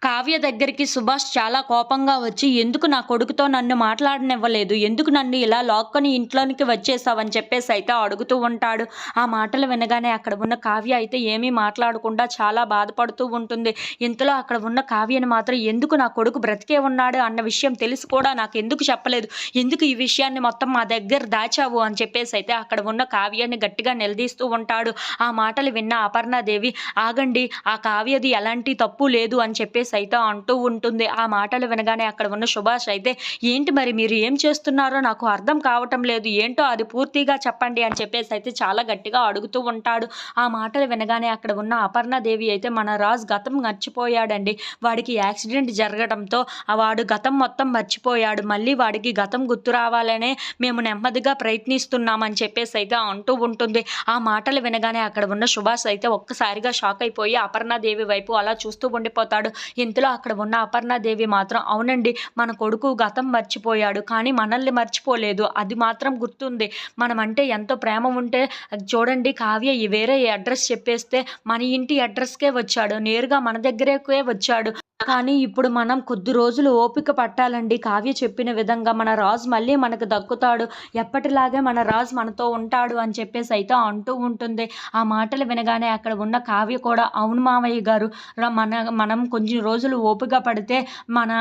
కావ్య దగ్గరికి సుభాష్ చాలా కోపంగా వచ్చి, "ఎందుకు నా కొడుకుతో నన్ను మాట్లాడనివ్వలేదు? ఎందుకు నన్ను ఇలా లాక్కొని ఇంట్లోనికి వచ్చేసావని" చెప్పేసి అయితే అడుగుతూ ఉంటాడు. ఆ మాటలు వినగానే అక్కడ ఉన్న కావ్య అయితే ఏమీ మాట్లాడకుండా చాలా బాధపడుతూ ఉంటుంది. ఇంతలో అక్కడ ఉన్న కావ్యని మాత్రం, "ఎందుకు నా కొడుకు బ్రతికే ఉన్నాడు అన్న విషయం తెలిసి కూడా నాకెందుకు చెప్పలేదు? ఎందుకు ఈ విషయాన్ని మొత్తం మా దగ్గర దాచావు?" అని చెప్పేసి అయితే అక్కడ ఉన్న కావ్యాన్ని గట్టిగా నిలదీస్తూ ఉంటాడు. ఆ మాటలు విన్న అపర్ణాదేవి, "ఆగండి, ఆ కావ్యది ఎలాంటి తప్పు లేదు" అని చెప్పేసి అయితే అంటూ ఉంటుంది. ఆ మాటలు వినగానే అక్కడ ఉన్న సుభాష్ అయితే, "ఏంటి మరి మీరు ఏం చేస్తున్నారో నాకు అర్థం కావటం లేదు. ఏంటో అది పూర్తిగా చెప్పండి" అని చెప్పేసి అయితే చాలా గట్టిగా అడుగుతూ ఉంటాడు. ఆ మాటలు వినగానే అక్కడ ఉన్న అపర్ణాదేవి అయితే, "మన రాజు గతం మర్చిపోయాడండి. వాడికి యాక్సిడెంట్ జరగడంతో వాడు గతం మొత్తం మర్చిపోయాడు. మళ్ళీ వాడికి గతం గుర్తు రావాలనే మేము నెమ్మదిగా ప్రయత్నిస్తున్నాం" అని చెప్పేసి అయితే అంటూ ఉంటుంది. ఆ మాటలు వినగానే అక్కడ ఉన్న సుభాష్ అయితే ఒక్కసారిగా షాక్ అయిపోయి అపర్ణాదేవి వైపు అలా చూస్తూ ఉండిపోతాడు. ఇంతలో అక్కడ ఉన్న అపర్ణాదేవి మాత్రం, "అవునండి, మన కొడుకు గతం మర్చిపోయాడు. కానీ మనల్ని మర్చిపోలేదు. అది మాత్రం గుర్తుంది. మనమంటే ఎంతో ప్రేమ ఉంటే చూడండి, కావ్య వేరే అడ్రస్ చెప్పేస్తే మన ఇంటి అడ్రస్‌కే వచ్చాడు. నేరుగా మన దగ్గరకే వచ్చాడు. కానీ ఇప్పుడు మనం కొద్ది రోజులు ఓపిక పట్టాలండి. కావ్య చెప్పిన విధంగా మన రాజు మళ్ళీ మనకు దక్కుతాడు. ఎప్పటిలాగే మన రాజు మనతో ఉంటాడు" అని చెప్పేసి అయితే అంటూ ఉంటుంది. ఆ మాటలు వినగానే అక్కడ ఉన్న కావ్య కూడా, "అవును మావయ్య గారు, మనం కొంచెం రోజులు ఓపిక పడితే మన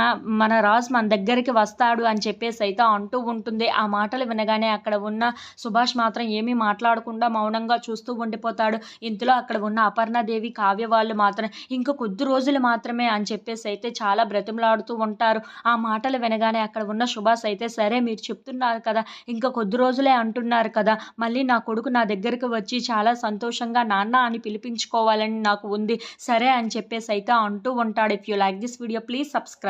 మన రాజు మన దగ్గరికి వస్తాడు" అని చెప్పేసి అయితే అంటూ ఉంటుంది. ఆ మాటలు వినగానే అక్కడ ఉన్న సుభాష్ మాత్రం ఏమీ మాట్లాడకుండా మౌనంగా చూస్తూ ఉండిపోతాడు. ఇంతలో అక్కడ ఉన్న అపర్ణాదేవి, కావ్య వాళ్ళు మాత్రం, "ఇంక కొద్ది రోజులు మాత్రమే" అని చెప్పేసి అయితే చాలా బ్రతిమలాడుతూ ఉంటారు. ఆ మాటలు వినగానే అక్కడ ఉన్న సుభాష్ అయితే, "సరే, మీరు చెప్తున్నారు కదా, ఇంకా కొద్ది రోజులే అంటున్నారు కదా, మళ్ళీ నా కొడుకు నా దగ్గరికి వచ్చి చాలా సంతోషంగా నాన్న అని పిలిపించుకోవాలని నాకు ఉంది. సరే" అని చెప్పేసి అయితే అంటూ ఉంటాడు. If you like this video, please subscribe.